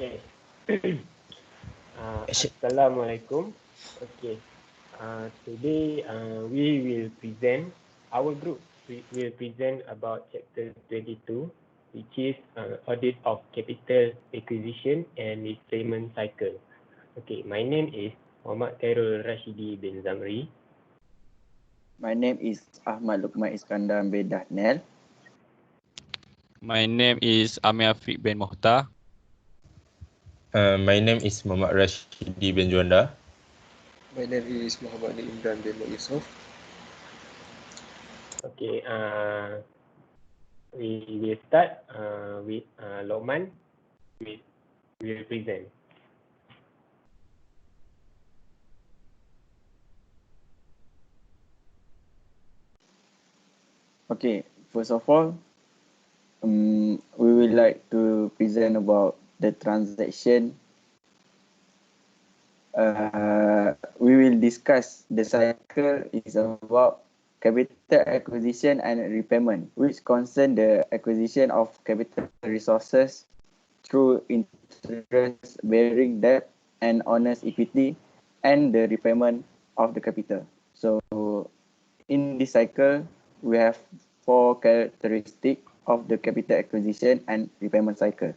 Okay. Assalamualaikum. Okay. Today we will present our group. We will present about chapter 22, which is audit of capital acquisition and repayment cycle. Okay, my name is Muhammad Khairul Rashidi bin Zamri. My name is Ahmad Lukman Iskandar bin Dahnel. My name is Amir Afiq bin Mohtar. My name is Muhammad Rashidi bin Juanda. My name is Muhammad Imran bin Yusuf. Okay, we will start with Lokman. We will present. Okay, first of all, we would like to present about the transaction. We will discuss the cycle is about capital acquisition and repayment, which concern the acquisition of capital resources through interest-bearing debt and owner's equity, and the repayment of the capital. So, in this cycle, we have four characteristics of the capital acquisition and repayment cycle.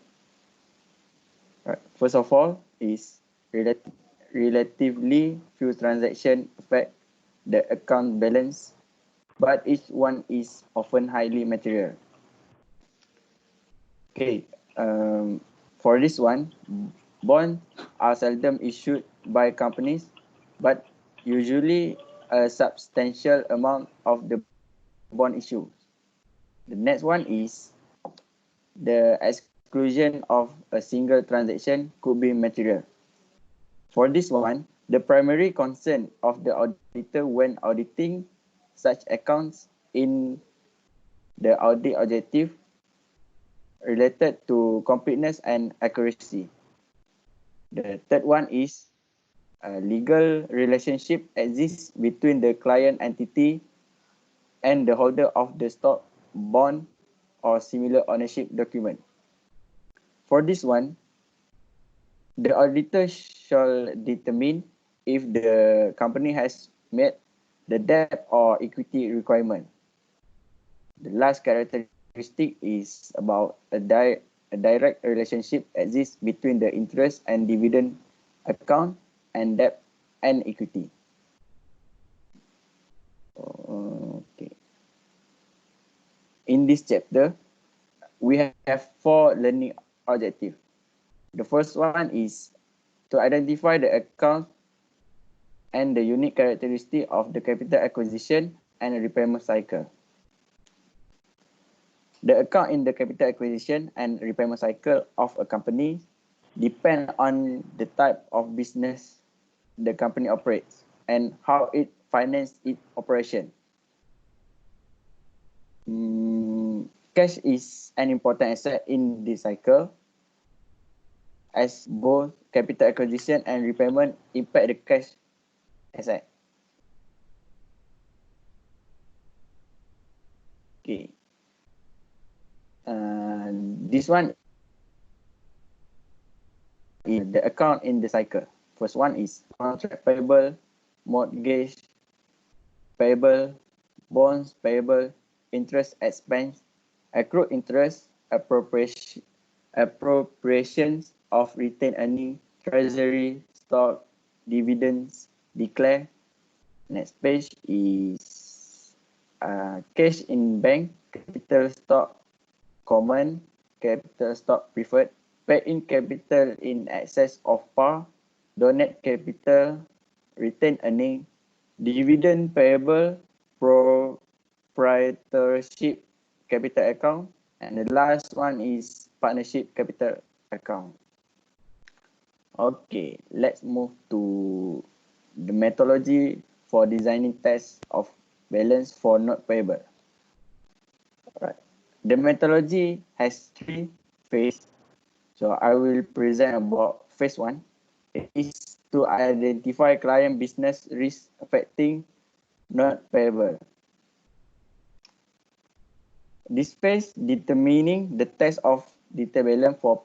Right. First of all, is relatively few transactions affect the account balance, but each one is often highly material. Okay, for this one, bonds are seldom issued by companies, but usually a substantial amount of the bond issues. The next one is the exclusion of a single transaction could be material. For this one, the primary concern of the auditor when auditing such accounts in the audit objective related to completeness and accuracy. The third one is a legal relationship exists between the client entity and the holder of the stock, bond, or similar ownership document. For this one, the auditor shall determine if the company has met the debt or equity requirement. The last characteristic is about a direct relationship exists between the interest and dividend account and debt and equity. Okay. In this chapter, we have four learning objectives. The first one is to identify the account and the unique characteristic of the capital acquisition and repayment cycle. The account in the capital acquisition and repayment cycle of a company depend on the type of business the company operates and how it finances its operation. Cash is an important asset in this cycle, as both capital acquisition and repayment impact the cash asset. Okay. This one is the account in the cycle. First one is contract payable, mortgage payable, bonds payable, interest expense, accrued interest, appropriations of retained earning, treasury, stock, dividends, declare. Next page is cash in bank, capital stock, common, capital stock preferred, paid-in capital in excess of par, donate capital, retained earning, dividend payable, proprietorship capital account, and the last one is partnership capital account. Okay, let's move to the methodology for designing tests of balance for note payable. Alright, the methodology has three phases. So I will present about phase one. It is to identify client business risk affecting note payable. This phase determining the test of detailed balance for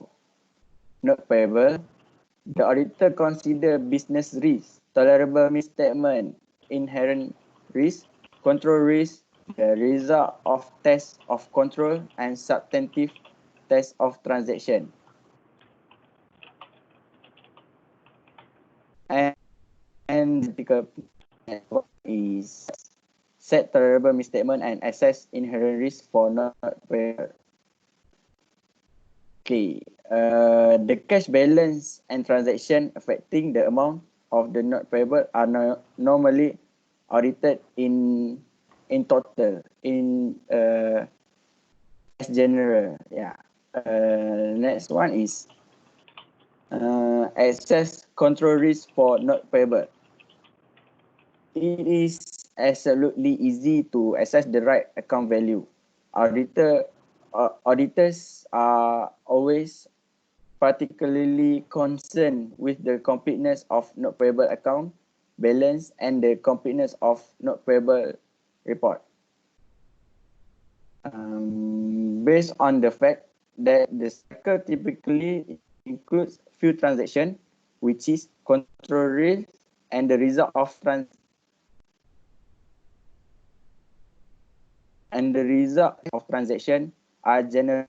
not payable, the auditor consider business risk, tolerable misstatement, inherent risk, control risk, the result of test of control, and substantive test of transaction. And the typical is set tolerable misstatement and assess inherent risk for not payable. Okay, the cash balance and transaction affecting the amount of the not payable are normally audited in total as general. Yeah. Next one is assess control risk for not payable. It is absolutely easy to assess the right account value. Auditors are always particularly concerned with the completeness of not payable account balance and the completeness of not payable report. Based on the fact that the cycle typically includes few transactions, which is control risk and the result of transaction are generally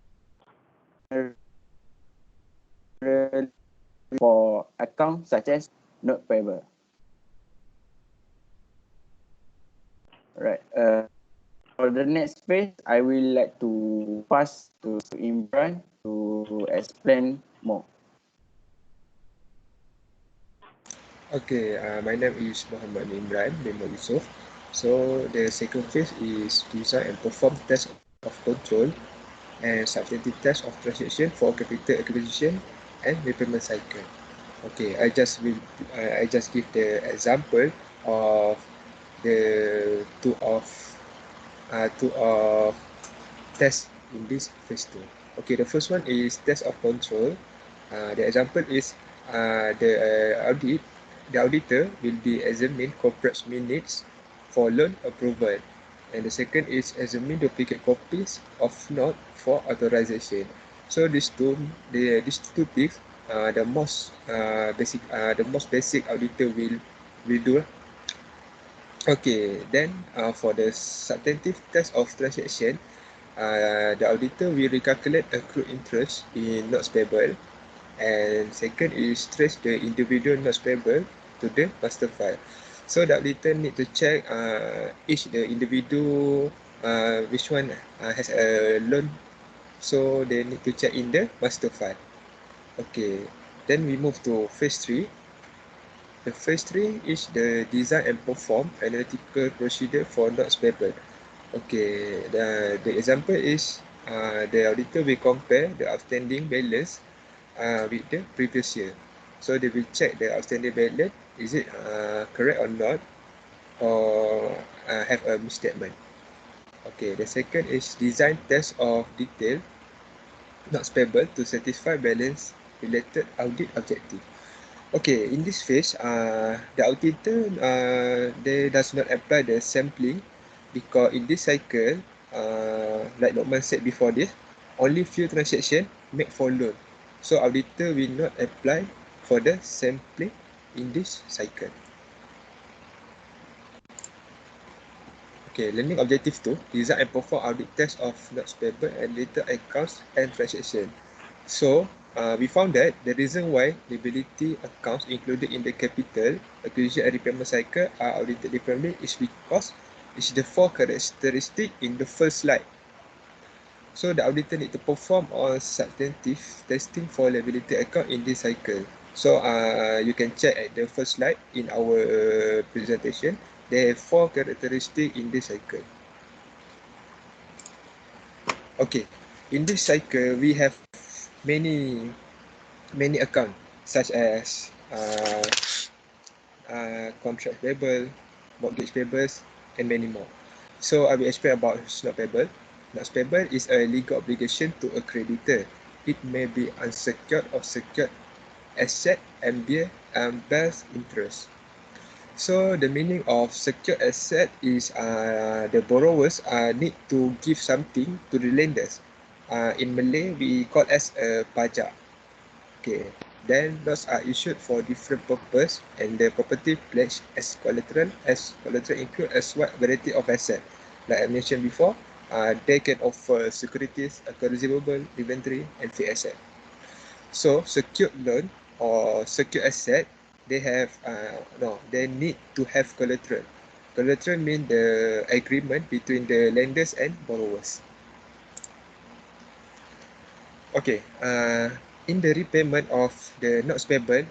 for accounts such as not payable. Right. For the next phase, I will like to pass to Imran to explain more. Okay, my name is Muhammad Imran bin Yusuf. So the second phase is design and perform test of control and substantive test of transaction for capital acquisition and repayment cycle. Okay, I just give the example of the two of test in this phase 2. Okay, the first one is test of control. The example is the auditor will be examine corporate minutes for loan approval, and the second is examine duplicate copies of note for authorization. So these two things, the most basic auditor will do. Okay, then for the substantive test of transaction, the auditor will recalculate accrued interest in notes payable, and second is trace the individual notes payable to the master file. So the auditor need to check each the individual which one has a loan, so they need to check in the master file. Okay, then we move to phase 3. The phase 3 is the design and perform analytical procedure for notes payable. Okay, the example is the auditor will compare the outstanding balance with the previous year. So they will check the outstanding balance, is it correct or not, or have a misstatement. Okay, the second is design test of detail notes payable to satisfy balance related audit objective. Okay, in this phase, the auditor they does not apply the sampling, because in this cycle, like Lokman said before this, only few transactions make for loan. So auditor will not apply for the sampling in this cycle. Okay, learning objective 2, design and perform audit test of notes payable and later accounts and transaction. So we found that the reason why liability accounts included in the capital acquisition and repayment cycle are audited differently is because it's the 4 characteristics in the first slide. So the auditor need to perform all substantive testing for liability account in this cycle. So you can check at the first slide in our presentation. There are 4 characteristics in this cycle. Okay, in this cycle we have many accounts such as contract payable, mortgage payables, and many more. So I will explain about note payable. Note payable is a legal obligation to a creditor. It may be unsecured or secured asset and bears interest. So the meaning of secured asset is the borrowers need to give something to the lenders. In Malay, we call as a pajak. Okay. Then notes are issued for different purpose, and the property pledged as collateral include a wide variety of asset. Like I mentioned before, they can offer securities, account receivable, inventory, and fixed asset. So secured loan or secured asset, they have they need to have collateral. Collateral means the agreement between the lenders and borrowers. Okay, in the repayment of the notes payable,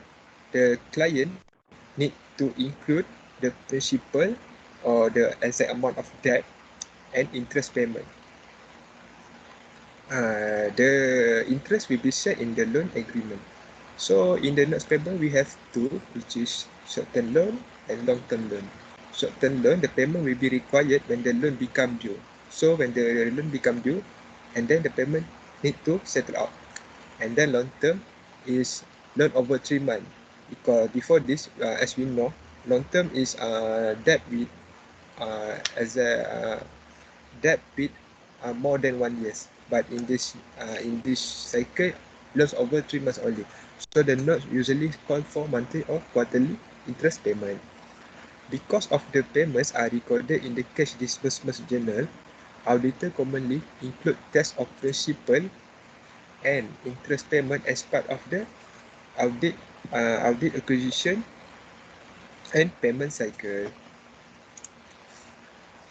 the client need to include the principal or the exact amount of debt and interest payment. The interest will be set in the loan agreement. So in the notes payable, we have two, which is short-term loan and long-term loan. Short-term loan, the payment will be required when the loan become due. So when the loan become due, and then the payment need to settle out. And then long-term is loan over 3 months. Because before this, as we know, long-term is debt with debt with more than 1 year. But in this cycle, loans over 3 months only. So the notes usually call for monthly or quarterly interest payment. Because of the payments are recorded in the cash disbursement journal, auditor commonly include test of principal and interest payment as part of the audit acquisition and payment cycle.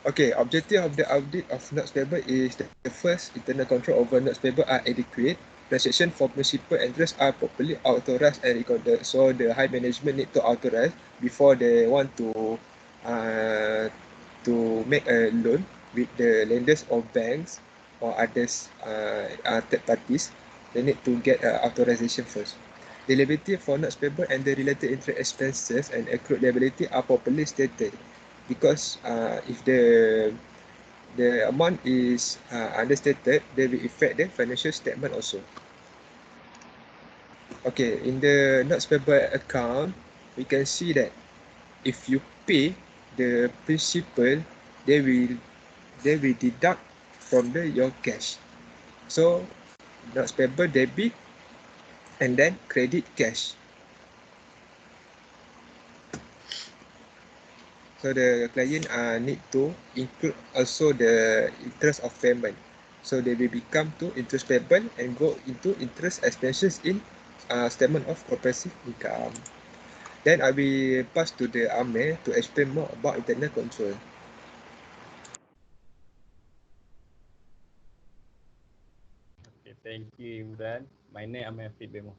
Okay, objective of the audit of notes payable is the first, internal control over notes payable are adequate. Transaction for principal and interest are properly authorized and recorded. So the high management need to authorize before they want to make a loan with the lenders or banks or others third parties. They need to get authorization first. The liability for notes payable and the related interest expenses and accrued liability are properly stated. Because if the amount is understated, they will affect the financial statement also. Okay, in the notes payable account, we can see that if you pay the principal, they will deduct from your cash. So notes payable debit and then credit cash. So the client need to include also the interest of payment. So they will become to interest payable and go into interest expenses in statement of comprehensive income. Then I will pass to the Amir to explain more about internal control. Okay, thank you, Imran. My name is Repayment.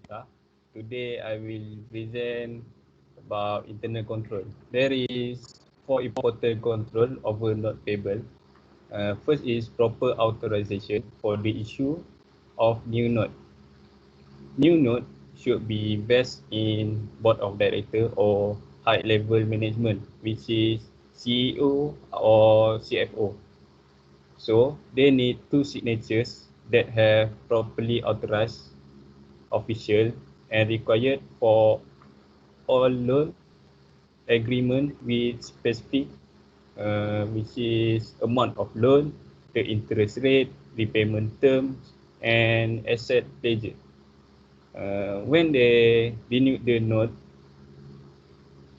Today I will present about internal control. There is 4 important control over note payable. First is proper authorization for the issue of new note. New note should be based in board of director or high level management, which is CEO or CFO. So they need 2 signatures that have properly authorized official and required for all loan agreement with specific which is amount of loan, the interest rate, repayment terms, and asset pledge. When they renew the note,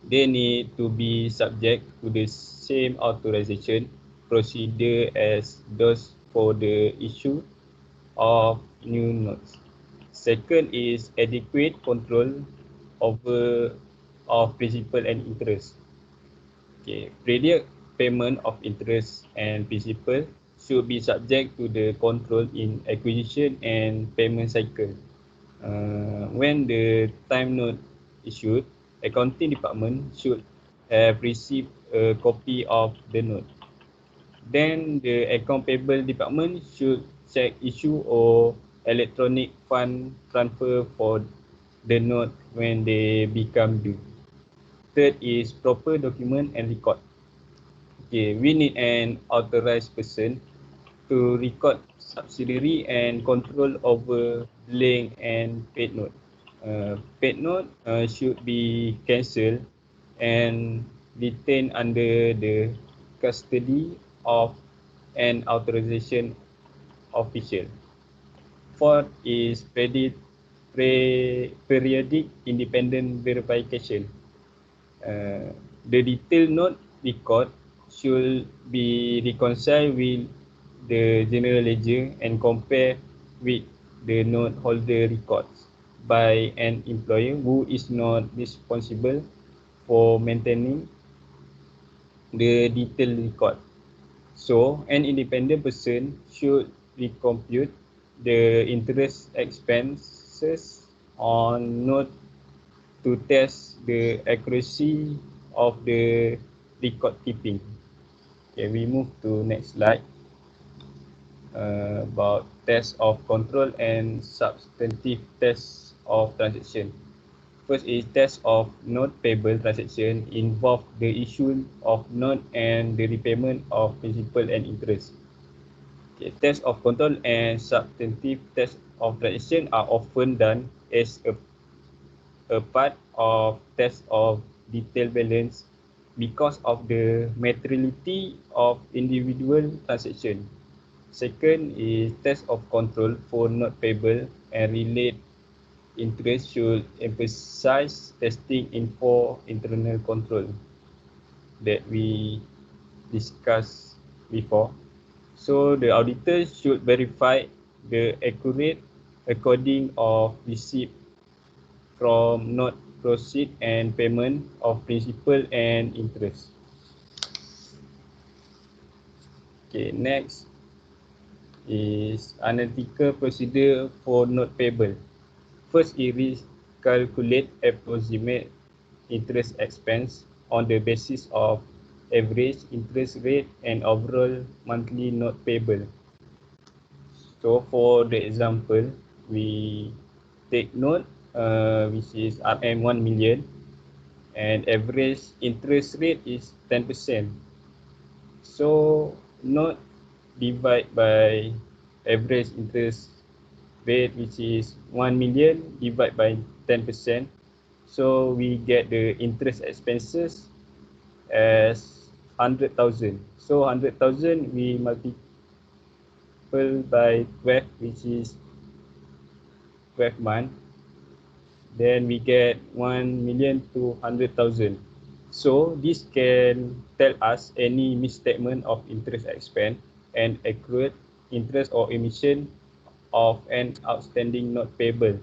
they need to be subject to the same authorization procedure as those for the issue of new notes. Second is adequate control over of principal and interest. Okay, periodic payment of interest and principal should be subject to the control in acquisition and payment cycle. When the time note issued, accounting department should have received a copy of the note. Then the account payable department should check issue or electronic fund transfer for the note when they become due. Third is proper document and record. Okay, we need an authorized person to record subsidiary and control over blank and paid note. Paid note should be cancelled and retained under the custody of an authorization official. Fourth is credit periodic independent verification. The detailed note record should be reconciled with the general ledger and compare with the note holder records by an employer who is not responsible for maintaining the detailed record. So, an independent person should recompute the interest expenses on note to test the accuracy of the record keeping. Okay, we move to next slide about test of control and substantive test of transaction. First is test of note payable transaction involve the issue of note and the repayment of principal and interest. Okay, test of control and substantive test of transaction are often done as a part of test of detail balance because of the materiality of individual transaction. Second is test of control for note payable and relate interest should emphasize testing in for internal control that we discussed before. So the auditor should verify the accurate recording of receipt from note proceed and payment of principal and interest. Okay, next is analytical procedure for note payable. First, it is calculate approximate interest expense on the basis of average interest rate and overall monthly note payable. So for the example, we take note which is RM 1 million and average interest rate is 10%. So note divide by average interest rate which is 1 million divide by 10%. So we get the interest expenses as 100,000. So 100,000 we multiply by 12 which is 12 months. Then we get 1,200,000. So this can tell us any misstatement of interest expense and accrued interest or emission of an outstanding note payable.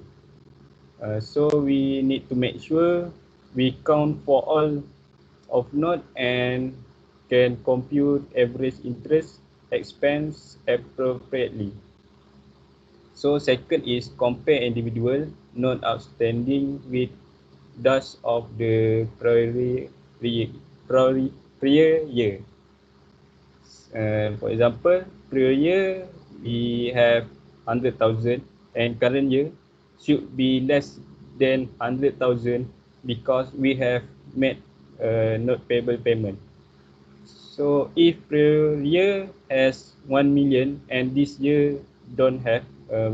So we need to make sure we count for all of note and can compute average interest expense appropriately. So second is compare individual note outstanding with those of the prior year. For example, prior year we have 100,000 and current year should be less than 100,000 because we have made a note payable payment. So if prior year has 1 million and this year don't have,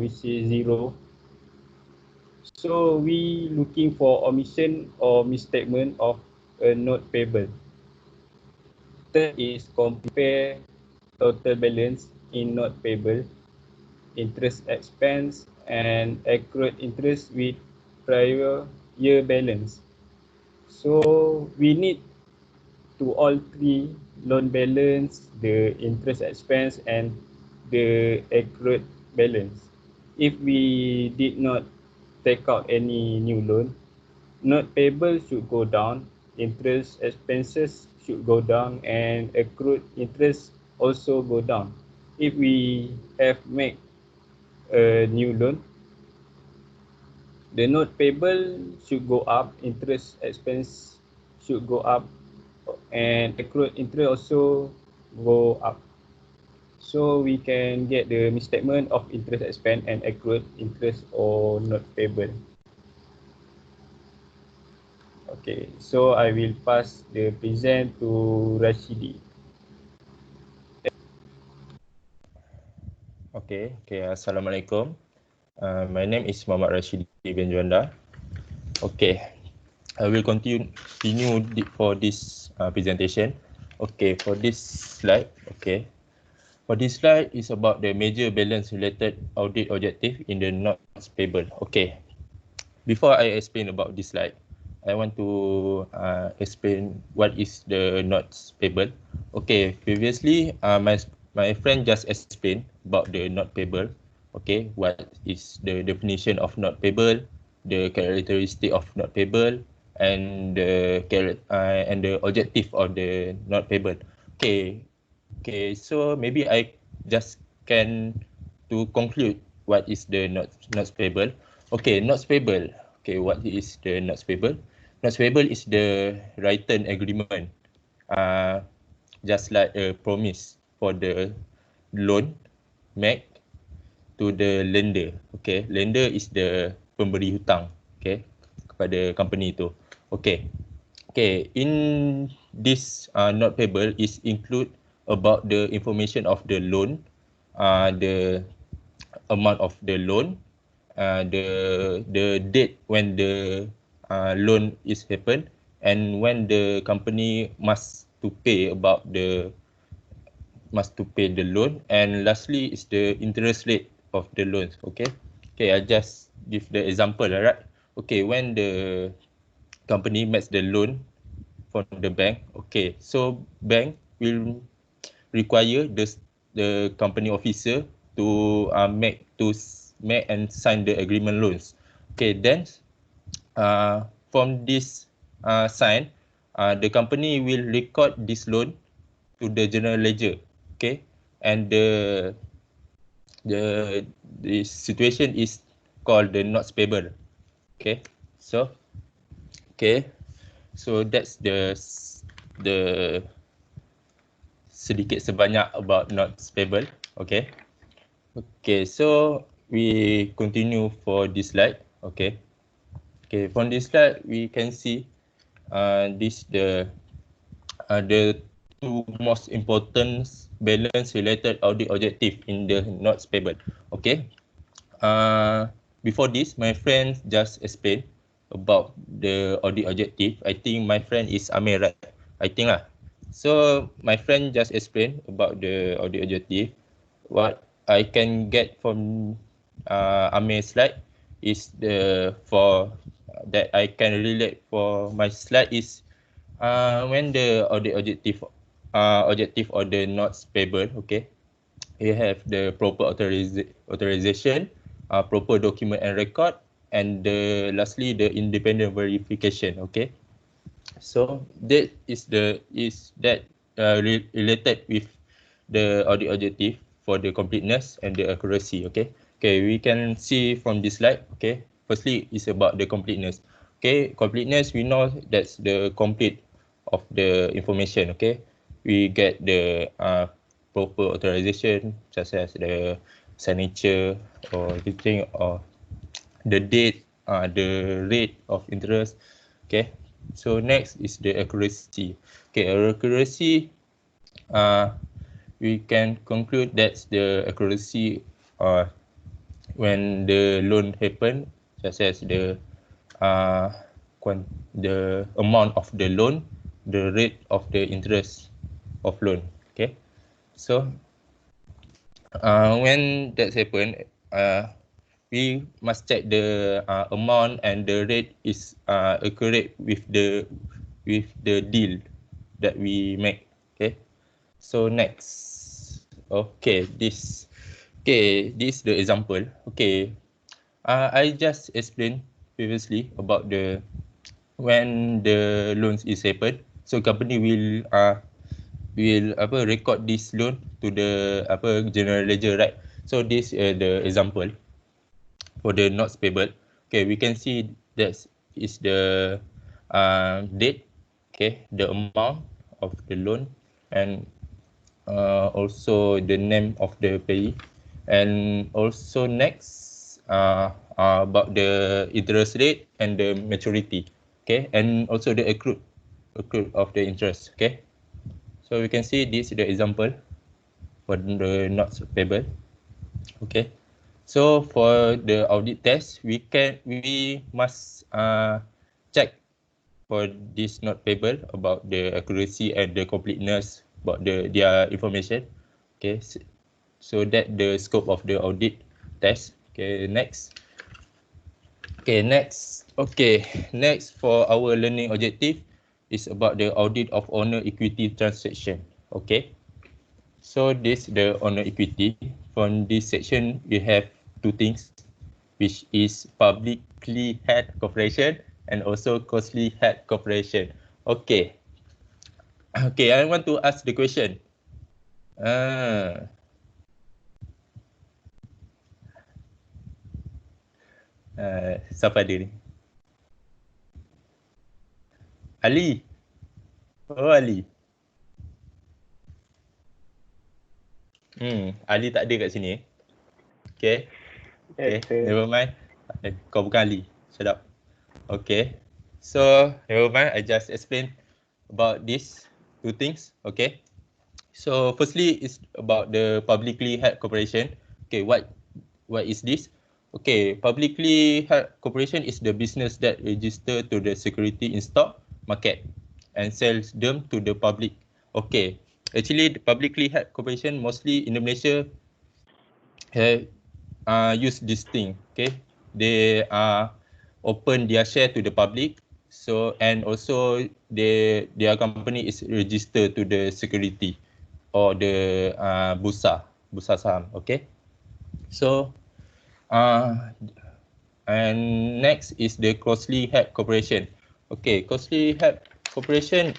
which is 0, so we looking for omission or misstatement of a note payable. Third is compare total balance in note payable, interest expense and accrued interest with prior year balance. So we need to all three loan balance, the interest expense and the accrued balance. If we did not take out any new loan, note payable should go down, interest expenses should go down and accrued interest also go down. If we have made a new loan, the note payable should go up, interest expense should go up and accrued interest also go up. So we can get the misstatement of interest expense and accrued interest or note payable. Okay, so I will pass the present to Rashidi. Okay, Assalamualaikum. My name is Muhammad Rashidi bin Juanda. Okay, I will continue for this presentation. Okay, for this slide, for this slide is about the major balance related audit objective in the notes payable. Okay, before I explain about this slide, I want to explain what is the notes payable. Okay, previously my friend just explained about the not payable. Okay, what is the definition of not payable, the characteristic of not payable, and the objective of the not payable. Okay, so maybe I just can to conclude what is the not payable. Okay, not payable. Okay, what is the not payable? Not payable is the written agreement, uh, just like a promise for the loan made to the lender. Okay, lender is the pemberi hutang. Okay, kepada company itu. Okay, okay. In this not payable is include about the information of the loan, the amount of the loan, the date when the loan is happen, and when the company must to pay the loan, and lastly is the interest rate of the loans. Okay, I just give the example. Alright, okay, when the company makes the loan from the bank, okay, so bank will require the company officer to make and sign the agreement loans. Okay, then from this sign, the company will record this loan to the general ledger. Okay, and the situation is called the notes payable. Okay, so okay, so that's the sedikit sebanyak about notes payable. Okay. Okay, so we continue for this slide. Okay. Okay, from this slide we can see this the two most important balance related audit objective in the notes payable. Okay. Before this, my friend just explained about the audit objective. I think my friend is Amir, right? I think lah. So my friend just explained about the audit objective. What I can get from Amir's slide is for that I can relate for my slide is when the audit objective or the notes payable. Okay, you have the proper authorization, proper document and record, and lastly the independent verification. Okay, so that is related with the audit objective for the completeness and the accuracy. Okay, we can see from this slide. Okay, firstly is about the completeness. Okay, completeness, we know that's the complete of the information. Okay, we get the proper authorization such as the signature or everything, or the date, the rate of interest. Okay, so next is the accuracy. Okay, accuracy, we can conclude that's the accuracy when the loan happen, such as the the amount of the loan, the rate of the interest of loan. Okay, so when that's happen, we must check the amount and the rate is accurate with the deal that we make. Okay, so next, this is the example. Okay, I just explained previously about the when the loans is happen, so company will record this loan to the general ledger, right? So this the example for the notes payable. Okay, we can see that is the date, okay, the amount of the loan, and also the name of the payee, and also next about the interest rate and the maturity. Okay, and also the accrued of the interest. Okay, so we can see this is the example for the notes payable. Okay, so for the audit test, we must check for this note payable about the accuracy and the completeness about their information. Okay, so that the scope of the audit test. Okay, next. Okay, next for our learning objective is about the audit of owner equity transaction. Okay, so this the owner equity. From this section, we have two things, which is publicly held corporation and also closely held corporation. Okay, okay, I want to ask the question. Ah, siapa dia ni? Ali. Oh, Ali. Ali tak ada kat sini. Okay, Yes, okay, sir. never mind. Kau bukan Ali. Shut up. Okay, so never mind. I just explain about these two things. Okay, so firstly is about the publicly held corporation. Okay, what is this? Okay, publicly held corporation is the business that register to the security in stock market and sells them to the public. Okay, actually the publicly held corporation mostly in Malaysia have use this thing. Okay, they open their share to the public. So and also their company is registered to the security or the bursa saham. Okay, so and next is the closely held corporation. Okay, closely held corporation.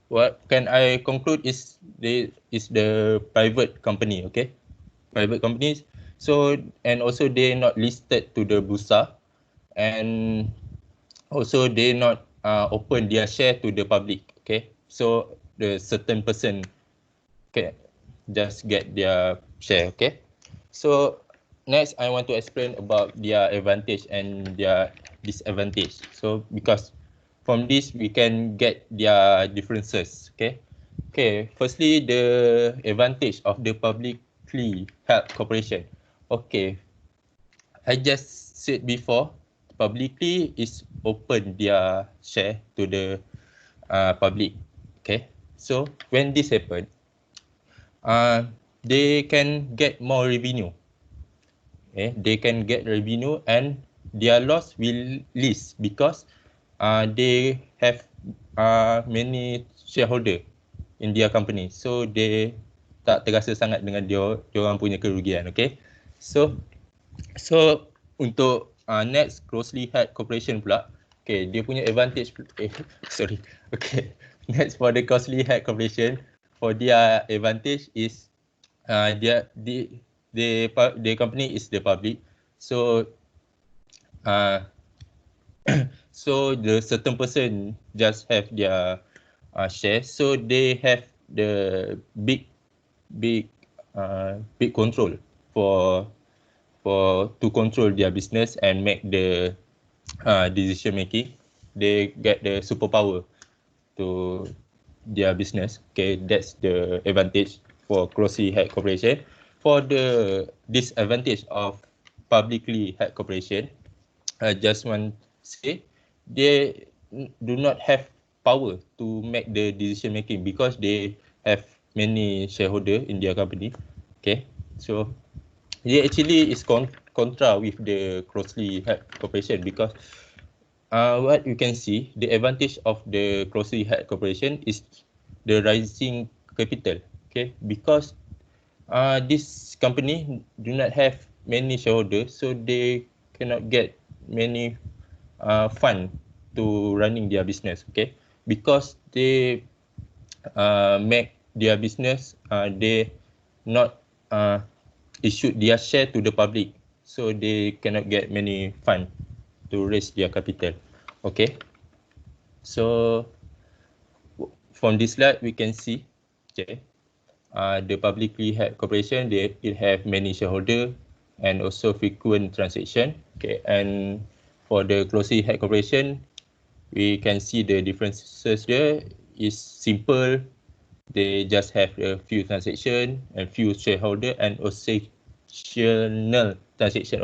What can I conclude is the private company. Okay, private companies. So and also they not listed to the bursa, and also they not open their share to the public. Okay, so the certain person can just get their share. Okay, so next I want to explain about their advantage and their disadvantage. So because from this we can get their differences. Okay, firstly the advantage of the publicly held corporation. Okay, I just said before, publicly is open their share to the public. Okay, so when this happen, uh, they can get more revenue. Okay, they can get revenue and their loss will least because they have many shareholder in their company, so they tak terasa sangat dengan dia orang punya kerugian. Okay, so untuk next closely held corporation pula, okay, dia punya advantage sorry, okay, next for the closely held corporation, for their advantage is the company is the public, so so the certain person just have their share, so they have the big control for to control their business and make the decision making. They get the superpower to their business. Okay, that's the advantage for closely held corporation. For the disadvantage of publicly held corporation, I just want to say they do not have power to make the decision making because they have many shareholder in their company. Okay, so it actually is contra with the closely held corporation because what you can see, the advantage of the closely held corporation is the rising capital. Okay, because this company do not have many shareholders, so they cannot get many fund to running their business. Okay, because they make their business, they not issued their share to the public, so they cannot get many fund to raise their capital. Okay, so from this slide we can see, okay, the publicly held corporation, it have many shareholder and also frequent transaction. Okay, and for the closely held corporation, we can see the differences there is simple. They just have a few transaction and few shareholder and occasional transaction.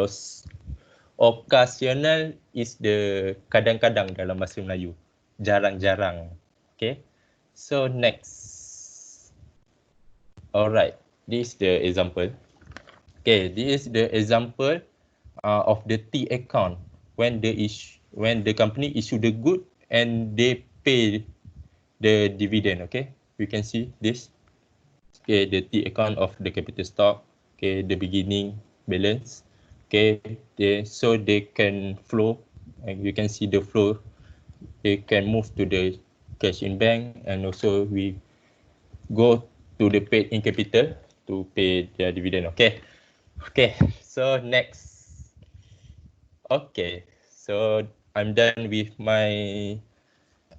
Occasional is the kadang-kadang dalam bahasa Melayu. Jarang-jarang. Okay. So next. Alright. This is the example. Okay. This is the example of the T account. when the company issue the good and they pay the dividend. Okay, we can see this. Okay, the T account of the capital stock. Okay, the beginning balance. Okay, so they can flow, and you can see the flow. They can move to the cash in bank, and also we go to the paid in capital to pay their dividend. Okay. Okay. So next. Okay. So I'm done with my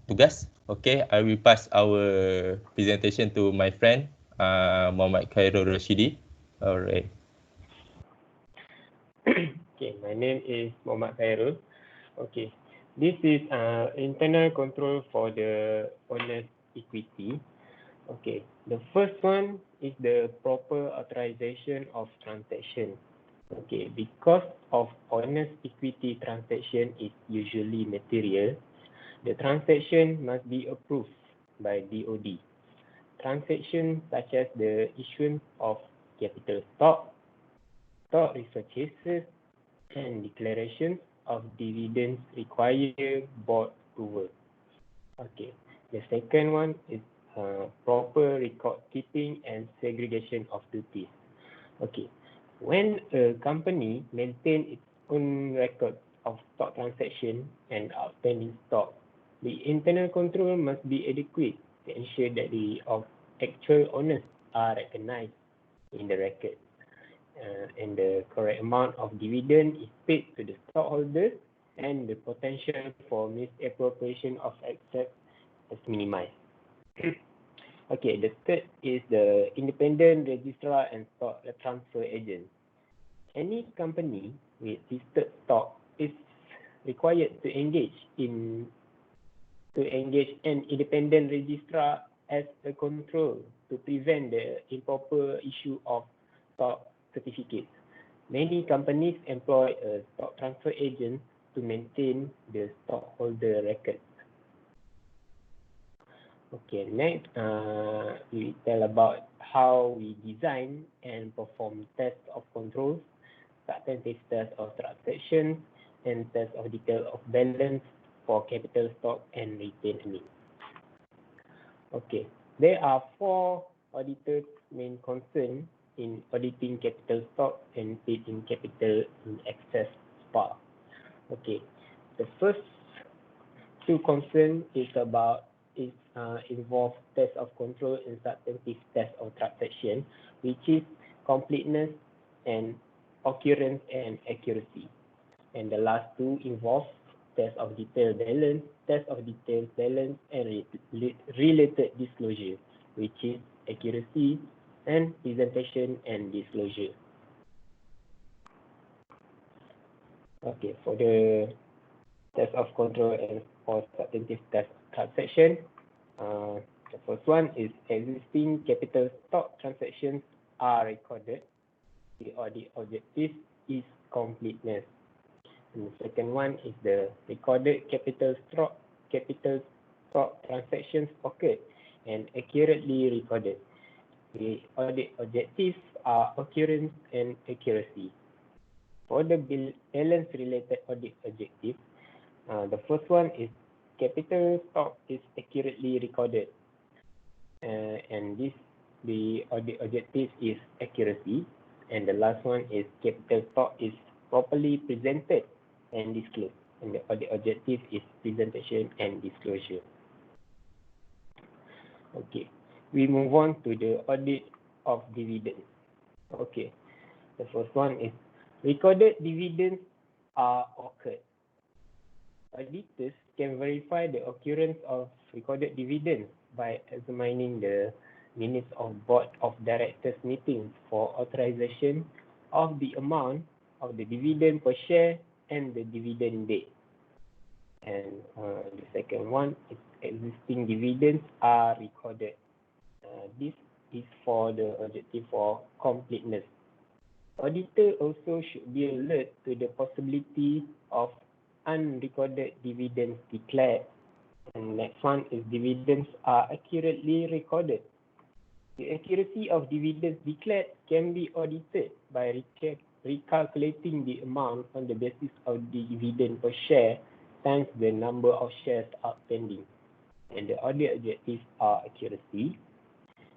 tugas. Okay. I will pass our presentation to my friend, Muhammad Khairul Rashidi. Alright. Okay, my name is Muhammad Khairul. Okay, this is internal control for the owner's equity. Okay, the first one is the proper authorization of transaction. Okay, because of owner's equity transaction is usually material, the transaction must be approved by DOD. Transactions such as the issuance of capital stock, stock repurchases, and declarations of dividends require board approval. Okay. The second one is proper record keeping and segregation of duties. Okay. When a company maintains its own record of stock transaction and outstanding stock, the internal control must be adequate to ensure that the actual owners are recognized in the record. And the correct amount of dividend is paid to the stockholders, and the potential for misappropriation of assets is minimized. Okay, the third is the independent registrar and stock transfer agent. Any company with listed stock is required to engage an independent registrar as a control to prevent the improper issue of stock certificates. Many companies employ a stock transfer agent to maintain the stockholder records. Okay, next we tell about how we design and perform tests of controls, substantive tests of transactions, and tests of detail of balance for capital stock and retained earnings. Okay, there are 4 auditors' main concerns in auditing capital stock and paid in capital in excess SPA. Okay, the first 2 concerns involve test of control and substantive test of transaction, which is completeness and occurrence and accuracy. And the last 2 involve test of detailed balance, and related disclosure, which is accuracy and presentation and disclosure. Okay, for the test of control and for substantive test transaction, the first one is existing capital stock transactions are recorded. The audit objective is completeness. And the second one is the recorded capital stock transactions occurred and accurately recorded. The audit objectives are occurrence and accuracy. For the balance-related audit objective, the first one is capital stock is accurately recorded, and the audit objective is accuracy. And the last one is capital stock is properly presented and disclosed, and the audit objective is presentation and disclosure. Okay, we move on to the audit of dividends. Okay, the first one is recorded dividends are occurred. Auditors can verify the occurrence of recorded dividends by examining the minutes of board of directors meetings for authorization of the amount of the dividend per share and the dividend date. And the second one is existing dividends are recorded. This is for the objective for completeness. Auditor also should be alert to the possibility of unrecorded dividends declared. And next one is dividends are accurately recorded. The accuracy of dividends declared can be audited by recalculating the amount on the basis of the dividend per share times the number of shares outstanding. And the audit objectives are accuracy.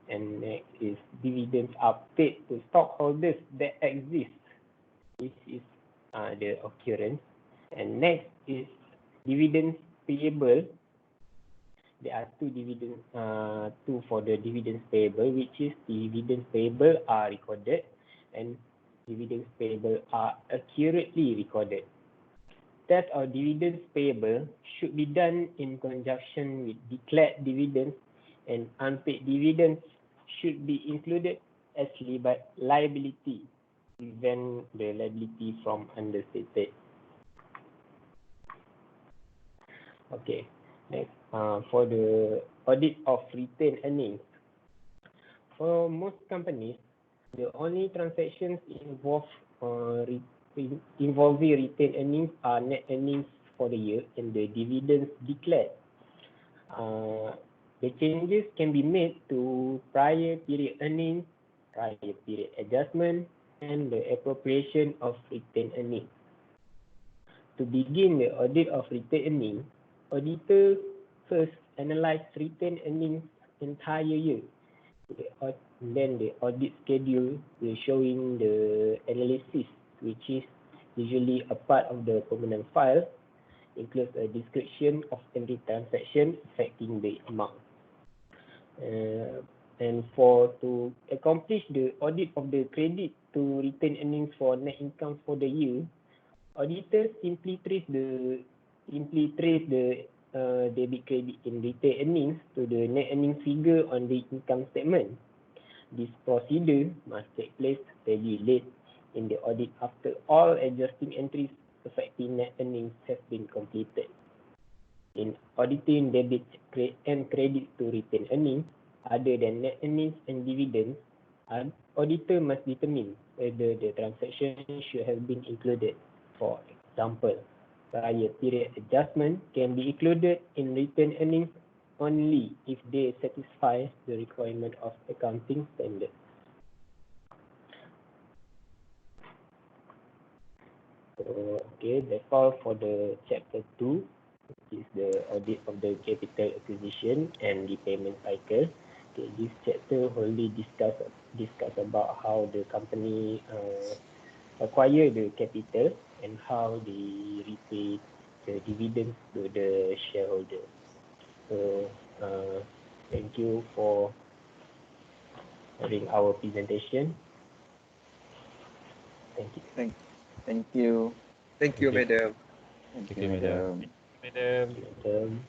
And next is dividends are paid to stockholders that exist. This is the occurrence. And next is dividends payable. There are two for the dividends payable, which is dividends payable are recorded and dividends payable are accurately recorded. Test of dividends payable should be done in conjunction with declared dividends, and unpaid dividends should be included as liability, prevent the liability from understated. Okay, next, for the audit of retained earnings. For most companies, the only transactions involving retained earnings are net earnings for the year and the dividends declared. The changes can be made to prior period earnings, prior period adjustment, and the appropriation of retained earnings. To begin the audit of retained earnings, auditor first analyze retained earnings entire year. Then the audit schedule will showing the analysis, which is usually a part of the permanent file, includes a description of every transaction affecting the amount. And to accomplish the audit of the credit to retained earnings for net income for the year, auditors simply trace the debit credit in retained earnings to the net earnings figure on the income statement. This procedure must take place very late in the audit after all adjusting entries affecting net earnings have been completed. In auditing debit and credit to retained earnings, other than net earnings and dividends, an auditor must determine whether the transaction should have been included. For example, prior period adjustment can be included in retained earnings only if they satisfy the requirement of accounting standards. So, okay, that's all for the chapter 2, which is the audit of the capital acquisition and repayment cycle. Okay, this chapter only discuss about how the company acquire the capital and how they repay the dividends to the shareholder. So, thank you for having our presentation. Thank you. Thank you. Thank you, madam. Thank you, madam. Madam. Madam.